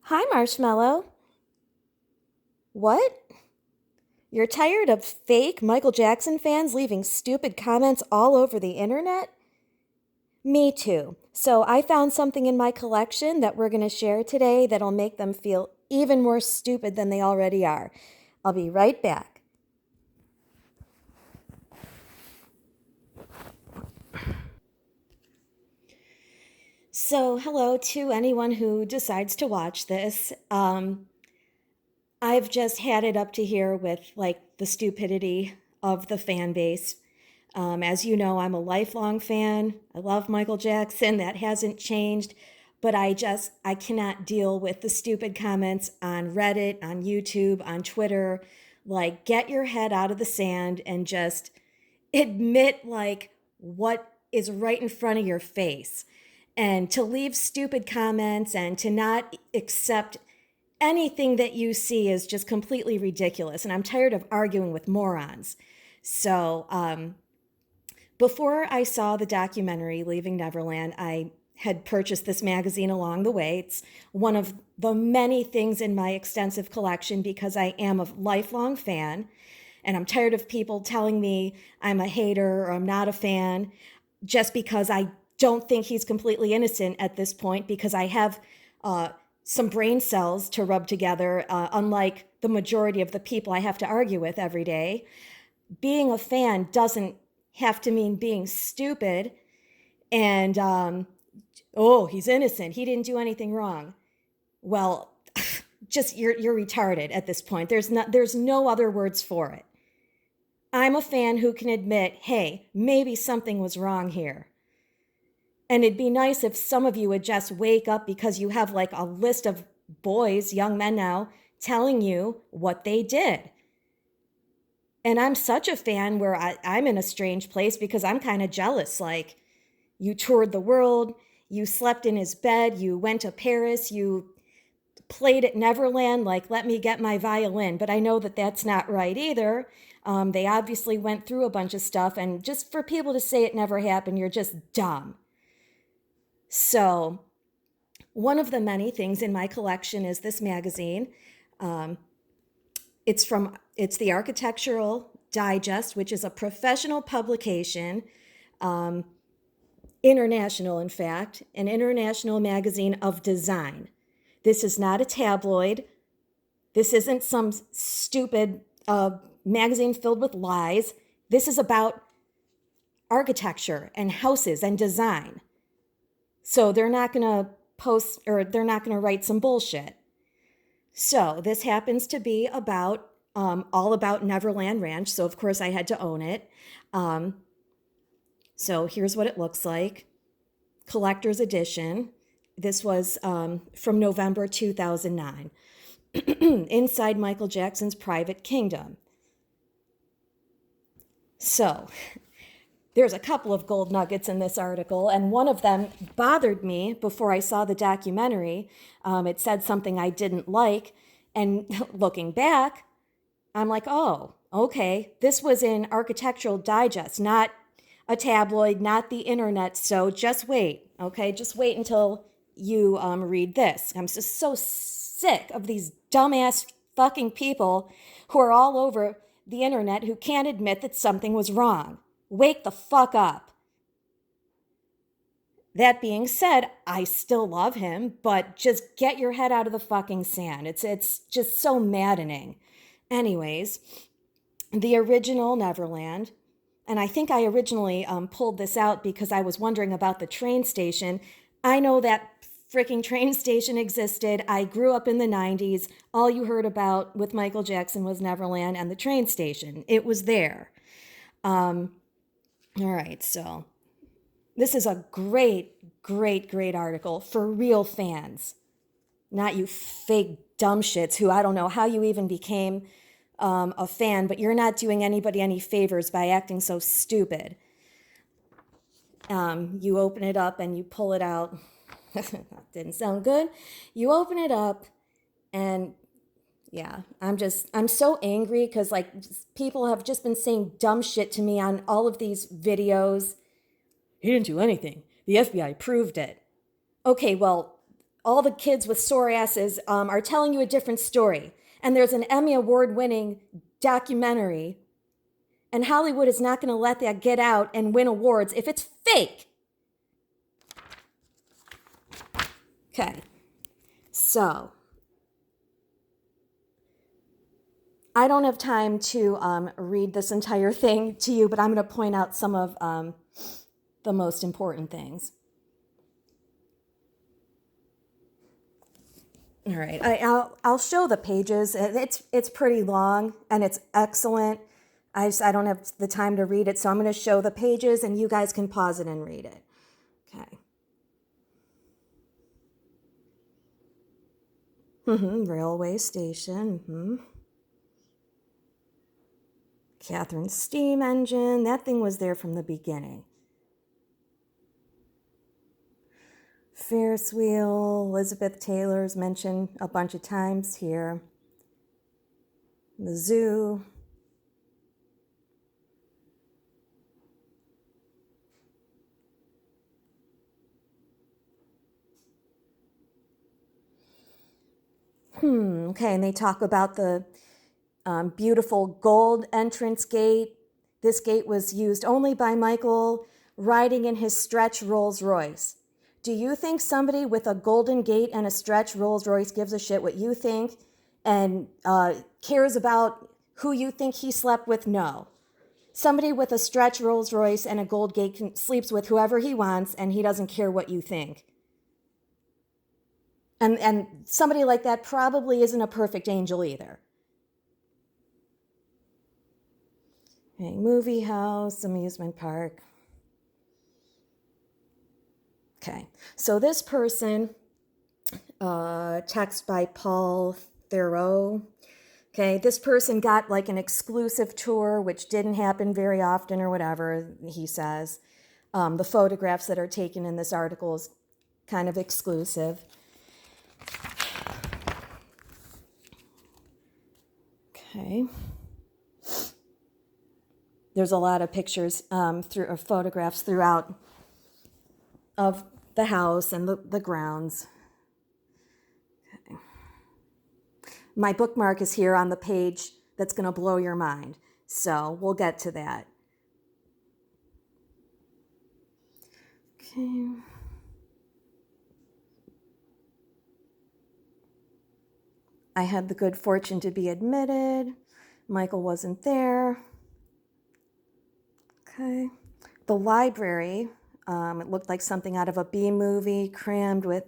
Hi, Marshmallow. What? You're tired of fake Michael Jackson fans leaving stupid comments all over the internet? Me too. So I found something in my collection that we're going to share today that'll make them feel even more stupid than they already are. I'll be right back. So, hello to anyone who decides to watch this. I've just had it up to here with like the stupidity of the fan base. As you know, I'm a lifelong fan. I love Michael Jackson. That hasn't changed. But I cannot deal with the stupid comments on Reddit, on YouTube, on Twitter. Like, get your head out of the sand and just admit, like, what is right in front of your face. And to leave stupid comments and to not accept anything that you see is just completely ridiculous. And I'm tired of arguing with morons. So, before I saw the documentary Leaving Neverland, I had purchased this magazine along the way. It's one of the many things in my extensive collection because I am a lifelong fan. And I'm tired of people telling me I'm a hater or I'm not a fan just because I don't think he's completely innocent at this point because I have some brain cells to rub together, unlike the majority of the people I have to argue with every day. Being a fan doesn't have to mean being stupid and oh, he's innocent, he didn't do anything wrong. Well, just you're retarded at this point. There's no other words for it. I'm a fan who can admit, hey, maybe something was wrong here. And it'd be nice if some of you would just wake up because you have like a list of boys, young men now, telling you what they did. And I'm such a fan where I'm in a strange place because I'm kind of jealous. Like, you toured the world, you slept in his bed, you went to Paris, you played at Neverland, like, let me get my violin. But I know that that's not right either. They obviously went through a bunch of stuff, and just for people to say it never happened, you're just dumb. So, one of the many things in my collection is this magazine. Um, it's the Architectural Digest, which is a professional publication, um, international, in fact, an international magazine of design. This is not a tabloid. This isn't some stupid magazine filled with lies. This is about architecture and houses and design. So they're not going to post or they're not going to write some bullshit. So this happens to be about all about Neverland Ranch. So of course I had to own it. So here's what it looks like. Collector's edition. This was from November 2009. Inside Michael Jackson's private kingdom. So there's a couple of gold nuggets in this article, and one of them bothered me before I saw the documentary. It said something I didn't like, and looking back, I'm like, oh, okay, this was in Architectural Digest, not a tabloid, not the internet, so just wait, okay? Just wait until you read this. I'm just so sick of these dumbass fucking people who are all over the internet who can't admit that something was wrong. Wake the fuck up. That being said, I still love him, but just get your head out of the fucking sand. It's just so maddening. Anyways, the original Neverland, and I think I originally pulled this out because I was wondering about the train station. I know that freaking train station existed. I grew up in the 90s. All you heard about with Michael Jackson was Neverland and the train station. It was there. All right, so this is a great article for real fans, not you fake dumb shits who I don't know how you even became a fan, but you're not doing anybody any favors by acting so stupid. You open it up and you pull it out. That didn't sound good. You open it up and yeah, I'm so angry because like people have just been saying dumb shit to me on all of these videos. He didn't do anything. The FBI proved it. Okay, well, all the kids with sore asses are telling you a different story. And there's an Emmy Award winning documentary. And Hollywood is not going to let that get out and win awards if it's fake. Okay. So, I don't have time to read this entire thing to you, but I'm going to point out some of the most important things. All right, I'll show the pages. It's pretty long and it's excellent. I don't have the time to read it, so I'm going to show the pages and you guys can pause it and read it. Okay. Railway station. Catherine's steam engine. That thing was there from the beginning. Ferris wheel. Elizabeth Taylor's mentioned a bunch of times here. The zoo. Okay, and they talk about the beautiful gold entrance gate. This gate was used only by Michael riding in his stretch Rolls Royce. Do you think somebody with a golden gate and a stretch Rolls Royce gives a shit what you think and cares about who you think he slept with? No. Somebody with a stretch Rolls Royce and a gold gate sleeps with whoever he wants and he doesn't care what you think. And somebody like that probably isn't a perfect angel either. Okay, movie house, amusement park. Okay, so this person, text by Paul Theroux. Okay, this person got like an exclusive tour, which didn't happen very often or whatever, he says. The photographs that are taken in this article is kind of exclusive. Okay. There's a lot of pictures photographs throughout of the house and the grounds. Okay. My bookmark is here on the page that's going to blow your mind. So we'll get to that. Okay. I had the good fortune to be admitted. Michael wasn't there. Okay. The library, it looked like something out of a B movie, crammed with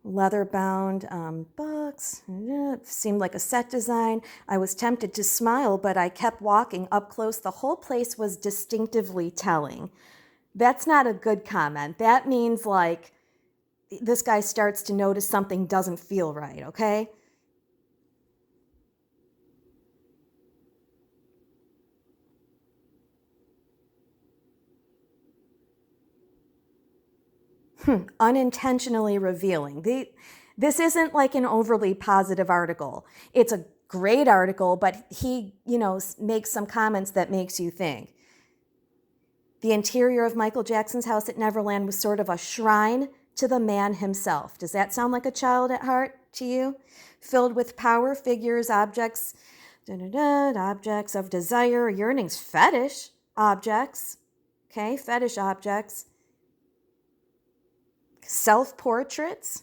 leather-bound books. It seemed like a set design. I was tempted to smile, but I kept walking up close. The whole place was distinctively telling. That's not a good comment. That means like this guy starts to notice something doesn't feel right, okay? Unintentionally revealing. This isn't like an overly positive article. It's a great article, but he, makes some comments that makes you think. The interior of Michael Jackson's house at Neverland was sort of a shrine to the man himself. Does that sound like a child at heart to you? Filled with power, figures, objects, objects of desire, yearnings, fetish objects. Okay, fetish objects. Self-portraits,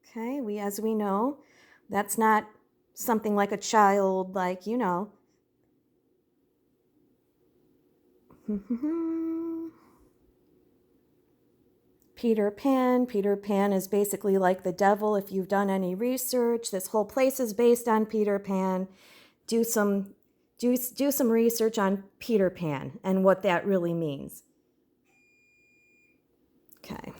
okay, as we know, that's not something like a child, Peter Pan is basically like the devil if you've done any research. This whole place is based on Peter Pan. Do some research on Peter Pan and what that really means. Okay.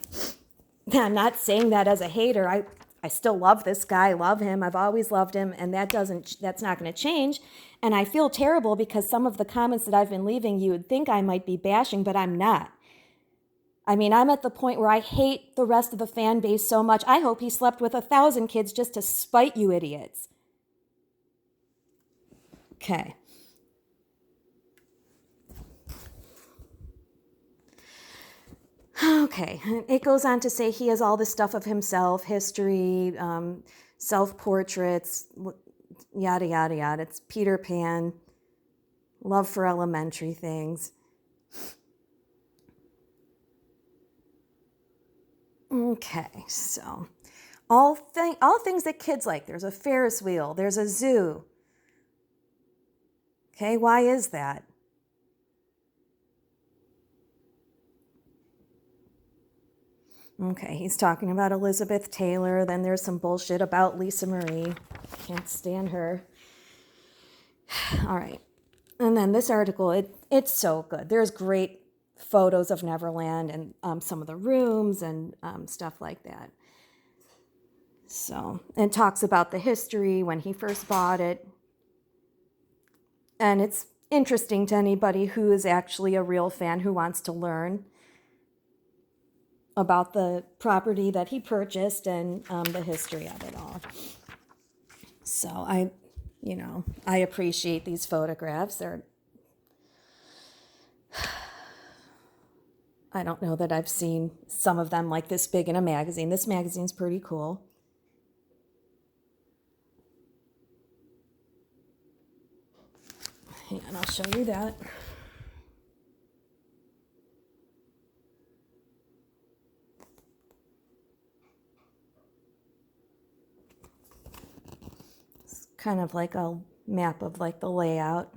I'm not saying that as a hater. I still love this guy, love him. I've always loved him, and that's not going to change. And I feel terrible because some of the comments that I've been leaving, you would think I might be bashing, but I'm not. I mean, I'm at the point where I hate the rest of the fan base so much. I hope he slept with 1,000 kids just to spite you idiots. Okay. Okay, it goes on to say he has all this stuff of himself, history, self-portraits, yada, yada, yada. It's Peter Pan, love for elementary things. Okay, so all things that kids like. There's a Ferris wheel, there's a zoo. Okay, why is that? Okay, he's talking about Elizabeth Taylor. Then there's some bullshit about Lisa Marie. Can't stand her. All right. And then this article, it's so good. There's great photos of Neverland and some of the rooms and stuff like that. So, and talks about the history when he first bought it. And it's interesting to anybody who is actually a real fan who wants to learn about the property that he purchased and the history of it all. So I appreciate these photographs. I don't know that I've seen some of them like this big in a magazine. This magazine's pretty cool. And I'll show you that. It's kind of like a map of like the layout.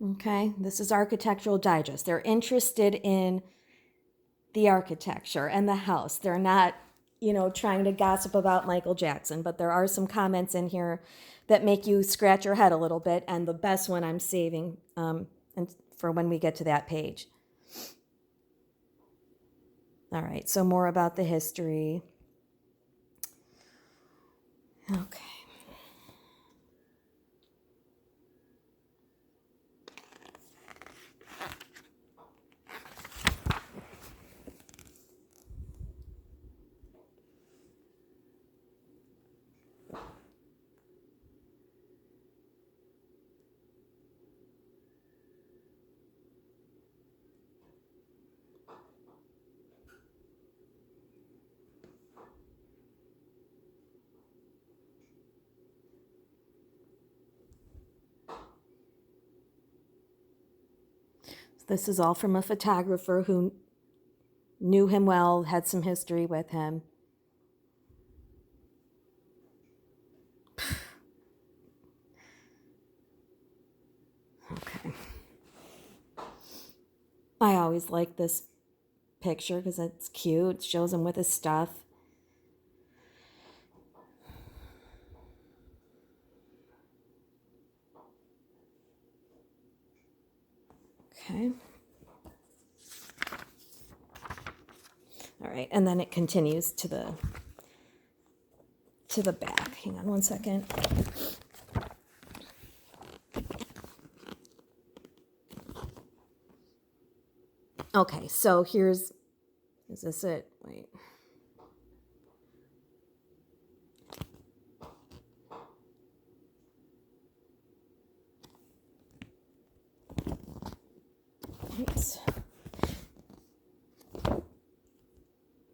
Okay, this is Architectural Digest. They're interested in the architecture and the house. They're not, trying to gossip about Michael Jackson, but there are some comments in here that make you scratch your head a little bit. And the best one I'm saving and for when we get to that page. All right, so more about the history. Okay. This is all from a photographer who knew him well, had some history with him. Okay. I always like this picture because it's cute. It shows him with his stuff. Okay. All right, and then it continues to the back. Hang on one second. Okay, so is this it? Wait. Oops.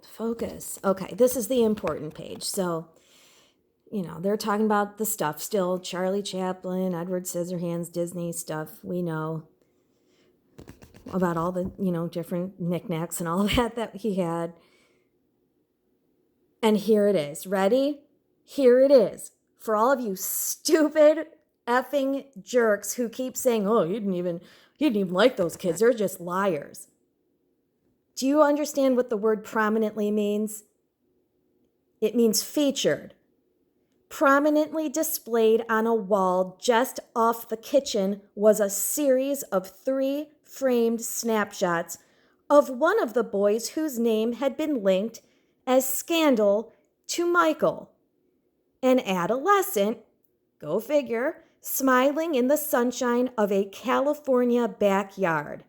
Focus. Okay, this is the important page. So, they're talking about the stuff still. Charlie Chaplin, Edward Scissorhands, Disney stuff. We know about all the, different knickknacks and all that he had. And here it is. Ready? Here it is. For all of you stupid effing jerks who keep saying, oh, you didn't even like those kids. They're just liars. Do you understand what the word prominently means? It means featured. Prominently displayed on a wall just off the kitchen was a series of 3 framed snapshots of one of the boys whose name had been linked as Scandal to Michael, an adolescent, go figure, smiling in the sunshine of a California backyard.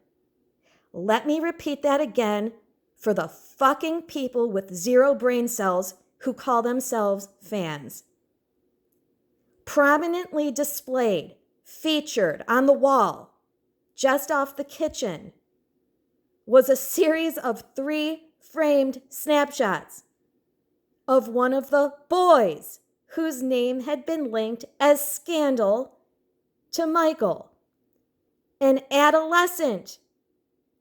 Let me repeat that again for the fucking people with 0 brain cells who call themselves fans. Prominently displayed, featured on the wall, just off the kitchen, was a series of 3 framed snapshots of one of the boys whose name had been linked as scandal to Michael, an adolescent,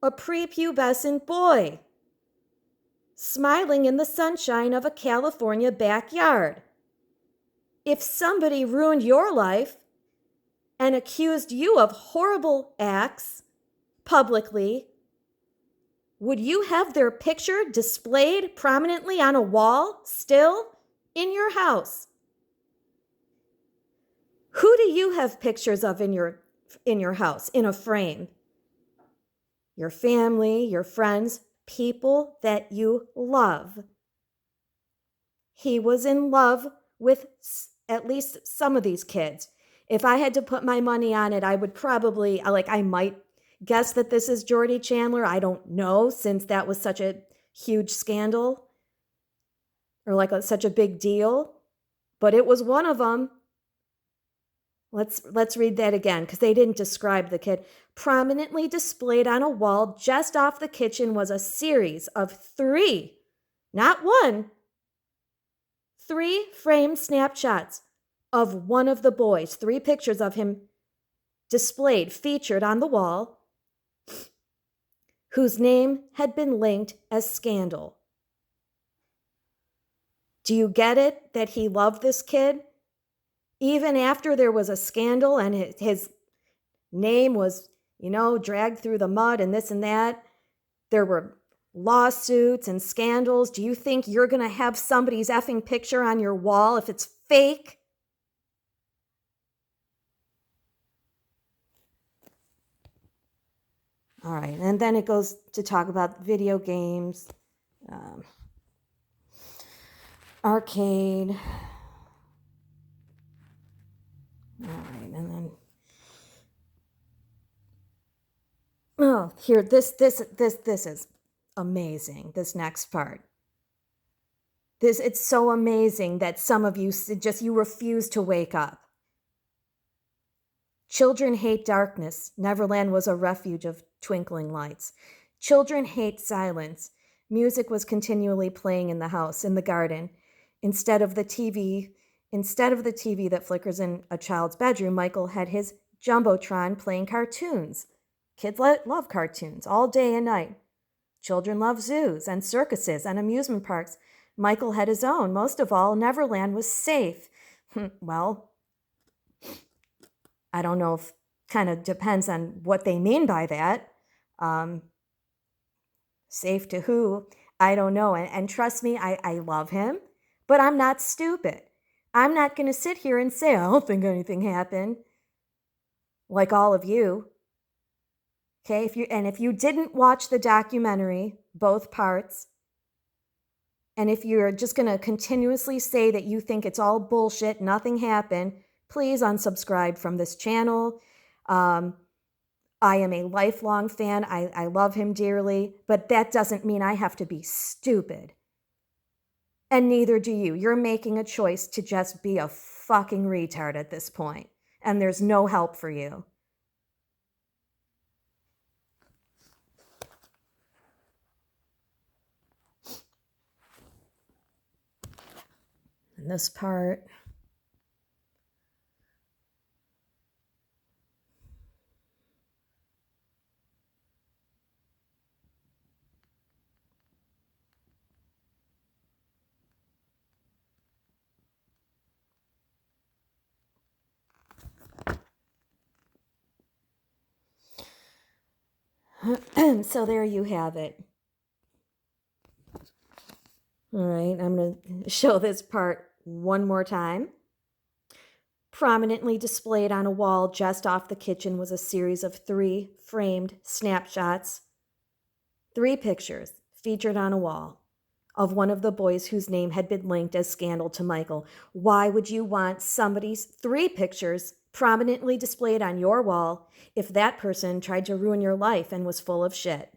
a prepubescent boy, smiling in the sunshine of a California backyard. If somebody ruined your life and accused you of horrible acts publicly, would you have their picture displayed prominently on a wall still in your house? Who do you have pictures of in your house in a frame? Your family, your friends, people that you love. He was in love with at least some of these kids. If I had to put my money on it, I would probably, I might guess that this is Jordy Chandler. I don't know, since that was such a huge scandal or such a big deal. But it was one of them. Let's read that again, because they didn't describe the kid. Prominently displayed on a wall just off the kitchen was a series of 3, not 1, 3 framed snapshots of one of the boys, 3 pictures of him displayed, featured on the wall, whose name had been linked as scandal. Do you get it that he loved this kid? Even after there was a scandal and his name was, dragged through the mud and this and that, there were lawsuits and scandals. Do you think you're going to have somebody's effing picture on your wall if it's fake? All right, and then it goes to talk about video games, arcade. All right, and then here, this is amazing. This next part. It's so amazing that some of you you refuse to wake up. Children hate darkness. Neverland was a refuge of twinkling lights. Children hate silence. Music was continually playing in the house, in the garden. Instead of the TV that flickers in a child's bedroom, Michael had his Jumbotron playing cartoons. Kids love cartoons all day and night. Children love zoos and circuses and amusement parks. Michael had his own. Most of all, Neverland was safe. Well, I don't know, if kind of depends on what they mean by that. Safe to who? I don't know. And trust me, I love him, but I'm not stupid. I'm not going to sit here and say, I don't think anything happened, like all of you. Okay, if you didn't watch the documentary, both parts, and if you're just going to continuously say that you think it's all bullshit, nothing happened, please unsubscribe from this channel. I am a lifelong fan. I love him dearly, but that doesn't mean I have to be stupid. And neither do you. You're making a choice to just be a fucking retard at this point, and there's no help for you. And this part. So there you have it. All right, I'm going to show this part one more time. Prominently displayed on a wall just off the kitchen was a series of 3 framed snapshots, 3 pictures featured on a wall of one of the boys whose name had been linked as scandal to Michael. Why would you want somebody's 3 pictures prominently displayed on your wall if that person tried to ruin your life and was full of shit?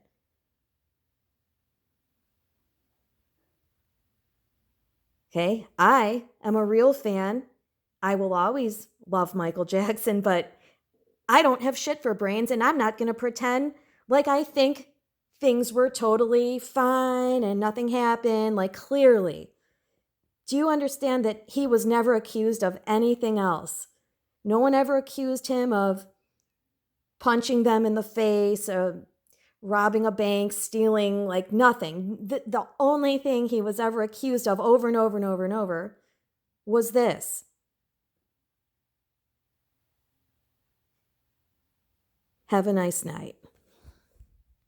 Okay, I am a real fan. I will always love Michael Jackson, but I don't have shit for brains, and I'm not going to pretend like I think things were totally fine and nothing happened. Like, clearly, do you understand that he was never accused of anything else? No one ever accused him of punching them in the face or robbing a bank, stealing, like nothing. The only thing he was ever accused of over and over and over and over was this. Have a nice night.